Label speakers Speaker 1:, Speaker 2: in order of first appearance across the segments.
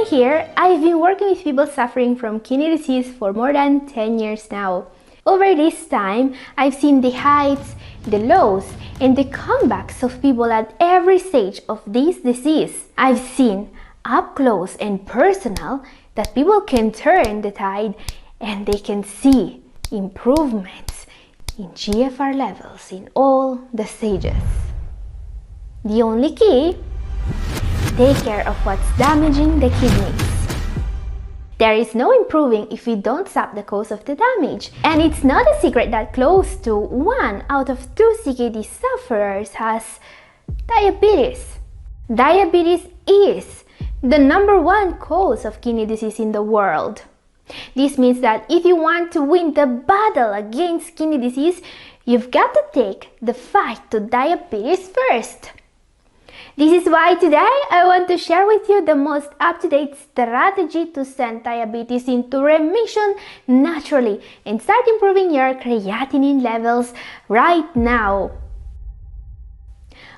Speaker 1: here, I've been working with people suffering from kidney disease for more than 10 years now. Over this time, I've seen the heights, the lows, and the comebacks of people at every stage of this disease. I've seen up close and personal that people can turn the tide and they can see improvements in GFR levels in all the stages. The only key: take care of what's damaging the kidneys. There is no improving if we don't stop the cause of the damage. And it's not a secret that close to 1 out of 2 CKD sufferers has diabetes. Diabetes is the #1 cause of kidney disease in the world. This means that if you want to win the battle against kidney disease, you've got to take the fight to diabetes first. This is why today I want to share with you the most up-to-date strategy to send diabetes into remission naturally and start improving your creatinine levels right now.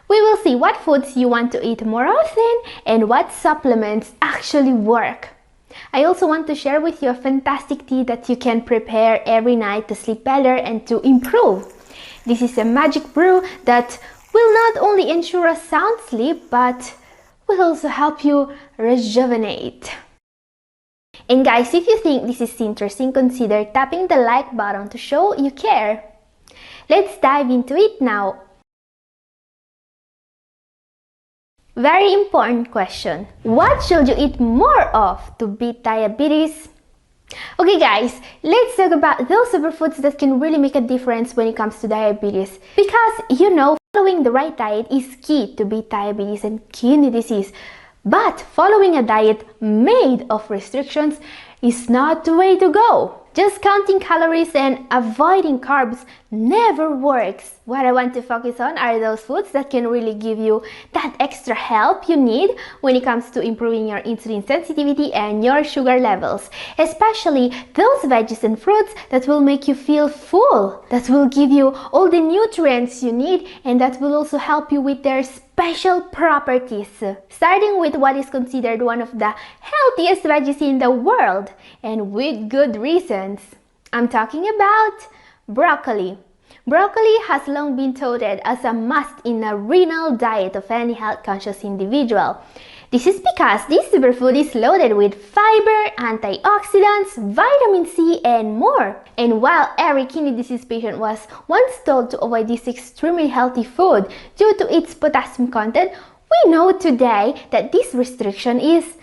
Speaker 1: We will see what foods you want to eat more often and what supplements actually work. I also want to share with you a fantastic tea that you can prepare every night to sleep better and to improve. This is a magic brew that will not only ensure a sound sleep, but will also help you rejuvenate. And guys, if you think this is interesting, consider tapping the like button to show you care. Let's dive into it now. Very important question. What should you eat more of to beat diabetes? Okay guys, let's talk about those superfoods that can really make a difference when it comes to diabetes. Because following the right diet is key to beat diabetes and kidney disease. But following a diet made of restrictions is not the way to go. Just counting calories and avoiding carbs never works. What I want to focus on are those foods that can really give you that extra help you need when it comes to improving your insulin sensitivity and your sugar levels. Especially those veggies and fruits that will make you feel full, that will give you all the nutrients you need, and that will also help you with their special properties. Starting with what is considered one of the healthiest veggies in the world, and with good reasons. I'm talking about broccoli. Broccoli has long been touted as a must in a renal diet of any health-conscious individual. This is because this superfood is loaded with fiber, antioxidants, vitamin C, and more. And while every kidney disease patient was once told to avoid this extremely healthy food due to its potassium content, we know today that this restriction is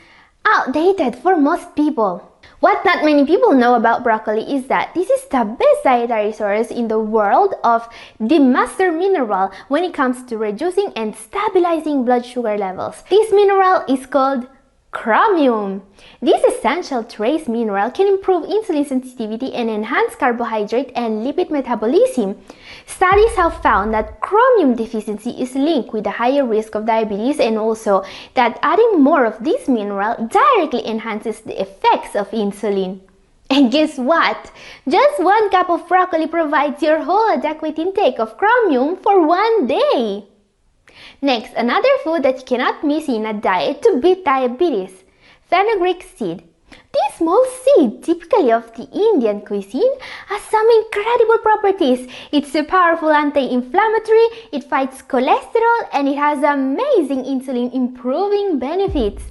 Speaker 1: outdated for most people. What not many people know about broccoli is that this is the best dietary source in the world of the master mineral when it comes to reducing and stabilizing blood sugar levels. This mineral is called chromium. This essential trace mineral can improve insulin sensitivity and enhance carbohydrate and lipid metabolism. Studies have found that chromium deficiency is linked with a higher risk of diabetes, and also that adding more of this mineral directly enhances the effects of insulin. And guess what? Just 1 cup of broccoli provides your whole adequate intake of chromium for 1 day. Next, another food that you cannot miss in a diet to beat diabetes: fenugreek seed. This small seed, typically of the Indian cuisine, has some incredible properties. It's a powerful anti-inflammatory, it fights cholesterol, and it has amazing insulin-improving benefits.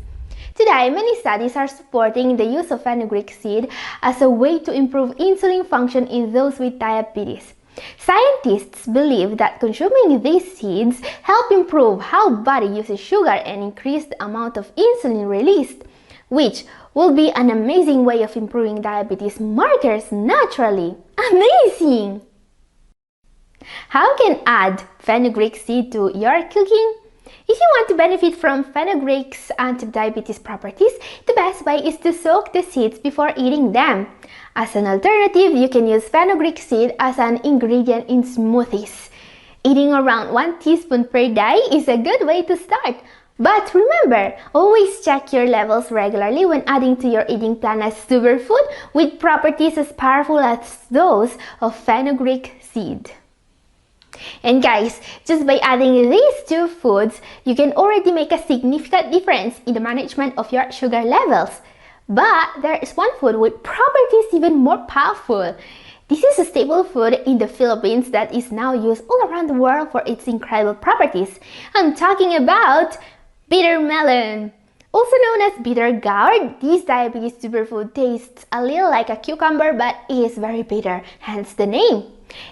Speaker 1: Today, many studies are supporting the use of fenugreek seed as a way to improve insulin function in those with diabetes. Scientists believe that consuming these seeds help improve how body uses sugar and increase the amount of insulin released, which will be an amazing way of improving diabetes markers naturally. Amazing! How can add fenugreek seed to your cooking? If you want to benefit from fenugreek's anti-diabetes properties, the best way is to soak the seeds before eating them. As an alternative, you can use fenugreek seed as an ingredient in smoothies. Eating around 1 teaspoon per day is a good way to start. But remember, always check your levels regularly when adding to your eating plan a superfood with properties as powerful as those of fenugreek seed. And guys, just by adding these two foods, you can already make a significant difference in the management of your sugar levels. But there is one food with properties even more powerful. This is a staple food in the Philippines that is now used all around the world for its incredible properties. I'm talking about bitter melon. Also known as bitter gourd, this diabetes superfood tastes a little like a cucumber but is very bitter, hence the name.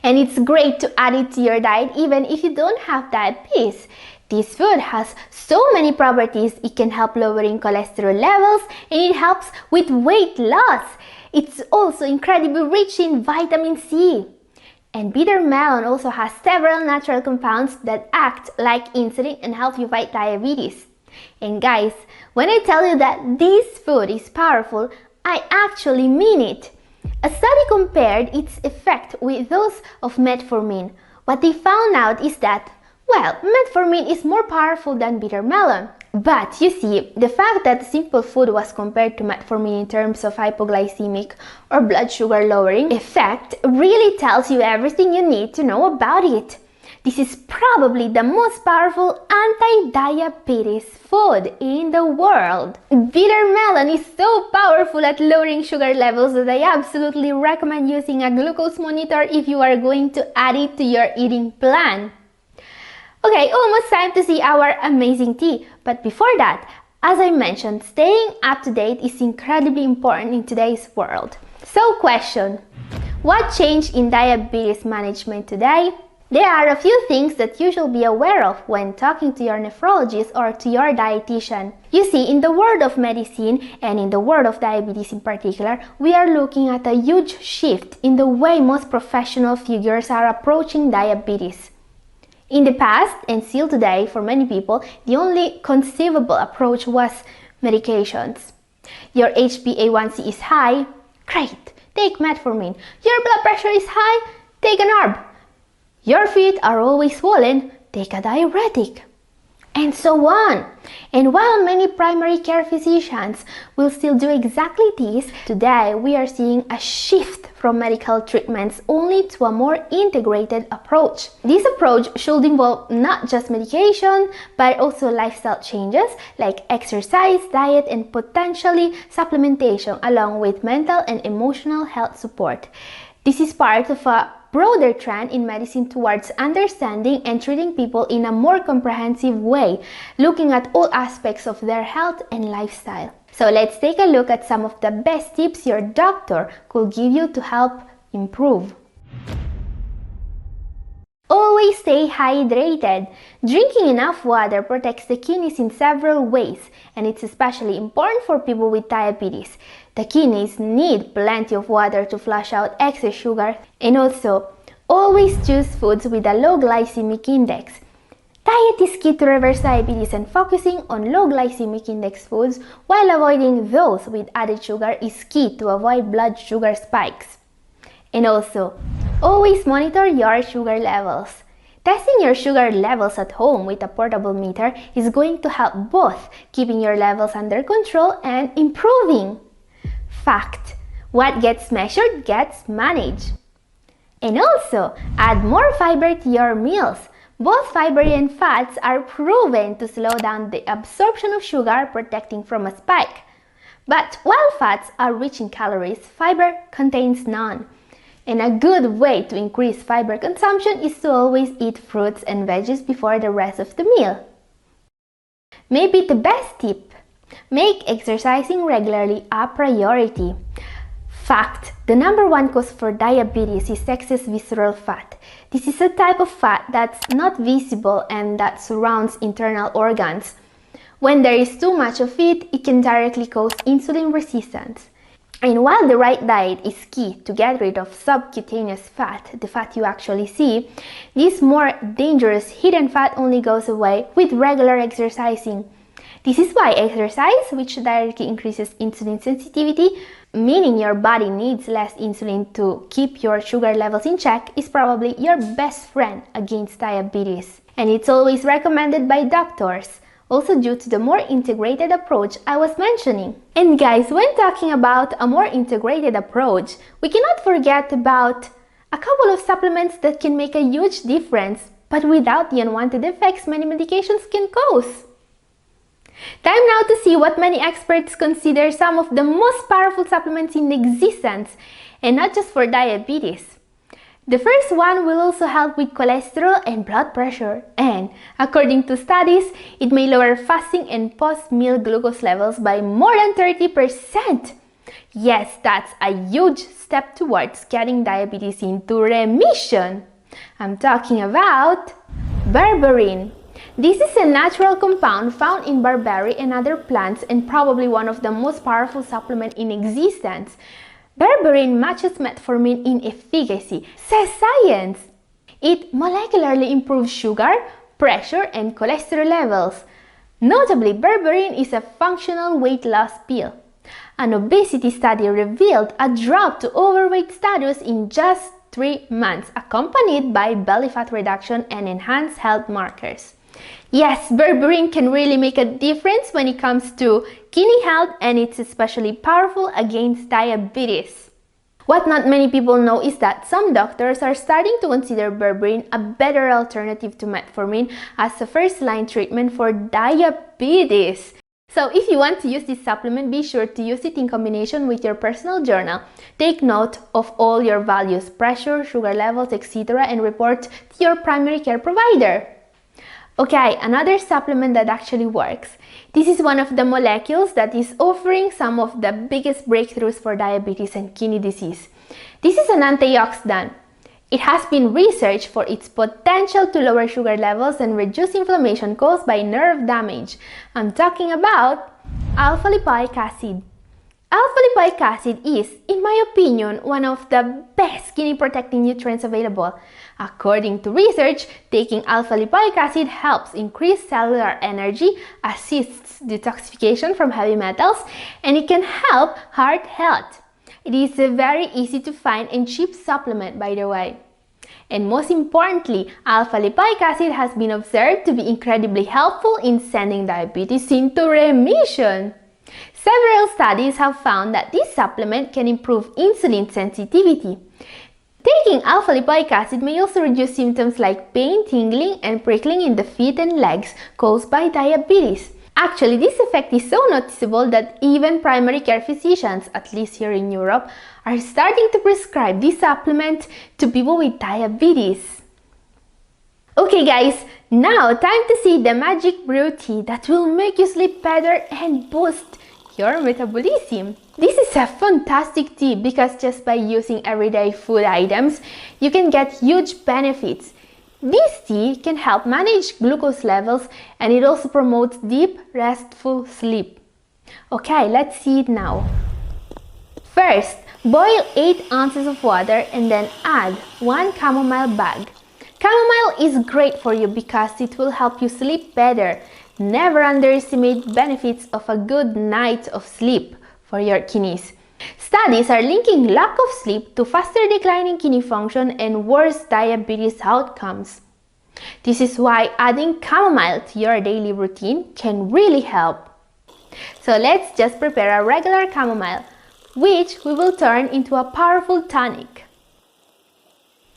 Speaker 1: And it's great to add it to your diet even if you don't have diabetes. This food has so many properties. It can help lowering cholesterol levels and it helps with weight loss. It's also incredibly rich in vitamin C. And bitter melon also has several natural compounds that act like insulin and help you fight diabetes. And guys, when I tell you that this food is powerful, I actually mean it. A study compared its effect with those of metformin. What they found out is that, well, metformin is more powerful than bitter melon. But you see, the fact that simple food was compared to metformin in terms of hypoglycemic or blood sugar lowering effect really tells you everything you need to know about it. This is probably the most powerful anti-diabetes food in the world. Bitter melon is so powerful at lowering sugar levels that I absolutely recommend using a glucose monitor if you are going to add it to your eating plan. Okay, almost time to see our amazing tea. But before that, as I mentioned, staying up to date is incredibly important in today's world. So question, what changed in diabetes management today? There are a few things that you should be aware of when talking to your nephrologist or to your dietitian. You see, in the world of medicine and in the world of diabetes in particular, we are looking at a huge shift in the way most professional figures are approaching diabetes. In the past, and still today, for many people, the only conceivable approach was medications. Your HbA1c is high? Great, take metformin. Your blood pressure is high? Take an ARB. Your feet are always swollen? Take a diuretic. And so on. And while many primary care physicians will still do exactly this, today we are seeing a shift from medical treatments only to a more integrated approach. This approach should involve not just medication, but also lifestyle changes like exercise, diet, and potentially supplementation, along with mental and emotional health support. This is part of a broader trend in medicine towards understanding and treating people in a more comprehensive way, looking at all aspects of their health and lifestyle. So let's take a look at some of the best tips your doctor could give you to help improve. Always stay hydrated. Drinking enough water protects the kidneys in several ways, and it's especially important for people with diabetes. The kidneys need plenty of water to flush out excess sugar, and also, always choose foods with a low glycemic index. Diet is key to reverse diabetes, and focusing on low glycemic index foods while avoiding those with added sugar is key to avoid blood sugar spikes. And also, always monitor your sugar levels. Testing your sugar levels at home with a portable meter is going to help both keeping your levels under control and improving. Fact: what gets measured gets managed. And also, add more fiber to your meals. Both fiber and fats are proven to slow down the absorption of sugar, protecting from a spike. But while fats are rich in calories, fiber contains none. And a good way to increase fiber consumption is to always eat fruits and veggies before the rest of the meal. Maybe the best tip: make exercising regularly a priority. Fact: the number one cause for diabetes is excess visceral fat. This is a type of fat that's not visible and that surrounds internal organs. When there is too much of it, it can directly cause insulin resistance. And while the right diet is key to get rid of subcutaneous fat, the fat you actually see, this more dangerous hidden fat only goes away with regular exercising. This is why exercise, which directly increases insulin sensitivity, meaning your body needs less insulin to keep your sugar levels in check, is probably your best friend against diabetes. And it's always recommended by doctors, also due to the more integrated approach I was mentioning. And guys, when talking about a more integrated approach, we cannot forget about A couple of supplements that can make a huge difference, but without the unwanted effects many medications can cause. Time now to see what many experts consider some of the most powerful supplements in existence, and not just for diabetes. The first one will also help with cholesterol and blood pressure, and according to studies, it may lower fasting and post-meal glucose levels by more than 30%. Yes, that's a huge step towards getting diabetes into remission. I'm talking about berberine. This is a natural compound found in barberry and other plants and probably one of the most powerful supplements in existence. Berberine matches metformin in efficacy, says science. It molecularly improves sugar, pressure, and cholesterol levels. Notably, berberine is a functional weight loss pill. An obesity study revealed a drop to overweight status in just 3 months, accompanied by belly fat reduction and enhanced health markers. Yes, berberine can really make a difference when it comes to kidney health, and it's especially powerful against diabetes. What not many people know is that some doctors are starting to consider berberine a better alternative to metformin as a first-line treatment for diabetes. So if you want to use this supplement, be sure to use it in combination with your personal journal. Take note of all your values, pressure, sugar levels, etc., and report to your primary care provider. Okay, another supplement that actually works. This is one of the molecules that is offering some of the biggest breakthroughs for diabetes and kidney disease. This is an antioxidant. It has been researched for its potential to lower sugar levels and reduce inflammation caused by nerve damage. I'm talking about alpha-lipoic acid. Alpha-lipoic acid is, in my opinion, one of the best kidney protecting nutrients available. According to research, taking alpha-lipoic acid helps increase cellular energy, assists detoxification from heavy metals, and it can help heart health. It is a very easy to find and cheap supplement, by the way. And most importantly, alpha-lipoic acid has been observed to be incredibly helpful in sending diabetes into remission. Several studies have found that this supplement can improve insulin sensitivity. Taking alpha-lipoic acid may also reduce symptoms like pain, tingling, and prickling in the feet and legs caused by diabetes. Actually, this effect is so noticeable that even primary care physicians, at least here in Europe, are starting to prescribe this supplement to people with diabetes. Okay guys, now time to see the magic brew tea that will make you sleep better and boost your metabolism. This is a fantastic tea because just by using everyday food items, you can get huge benefits. This tea can help manage glucose levels and it also promotes deep, restful sleep. Okay, let's see it now. First, boil 8 ounces of water and then add 1 chamomile bag. Chamomile is great for you because it will help you sleep better. Never underestimate benefits of a good night of sleep for your kidneys. Studies are linking lack of sleep to faster decline in kidney function and worse diabetes outcomes. This is why adding chamomile to your daily routine can really help. So let's just prepare a regular chamomile, which we will turn into a powerful tonic.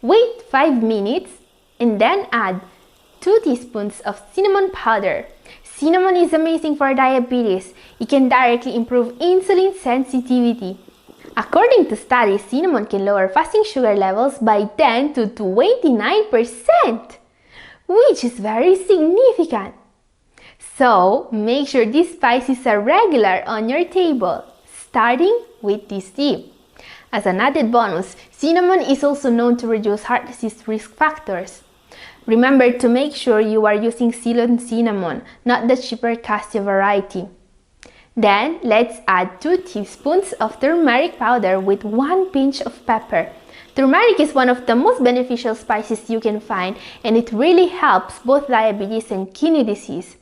Speaker 1: Wait 5 minutes and then add 2 teaspoons of cinnamon powder. Cinnamon is amazing for diabetes. It can directly improve insulin sensitivity. According to studies, cinnamon can lower fasting sugar levels by 10 to 29%, which is very significant. So, make sure these spices are regular on your table, starting with this tea. As an added bonus, cinnamon is also known to reduce heart disease risk factors. Remember to make sure you are using Ceylon cinnamon, not the cheaper cassia variety. Then, let's add 2 teaspoons of turmeric powder with 1 pinch of pepper. Turmeric is one of the most beneficial spices you can find, and it really helps both diabetes and kidney disease.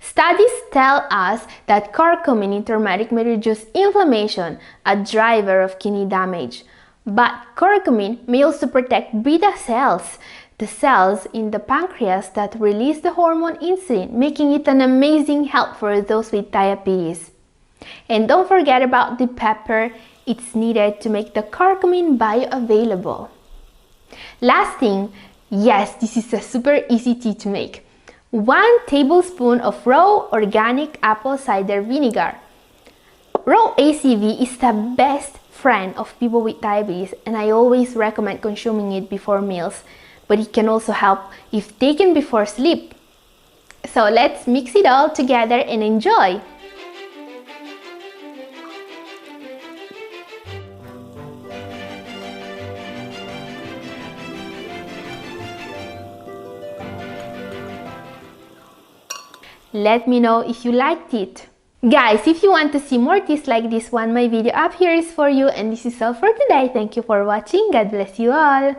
Speaker 1: Studies tell us that curcumin in turmeric may reduce inflammation, a driver of kidney damage. But curcumin may also protect beta cells, the cells in the pancreas that release the hormone insulin, making it an amazing help for those with diabetes. And don't forget about the pepper, it's needed to make the curcumin bioavailable. Last thing, yes, this is a super easy tea to make. 1 tablespoon of raw organic apple cider vinegar. Raw ACV is the best friend of people with diabetes, and I always recommend consuming it before meals, but it can also help if taken before sleep. So let's mix it all together and enjoy! Let me know if you liked it. Guys, if you want to see more tips like this one, my video up here is for you, and this is all for today. Thank you for watching. God bless you all.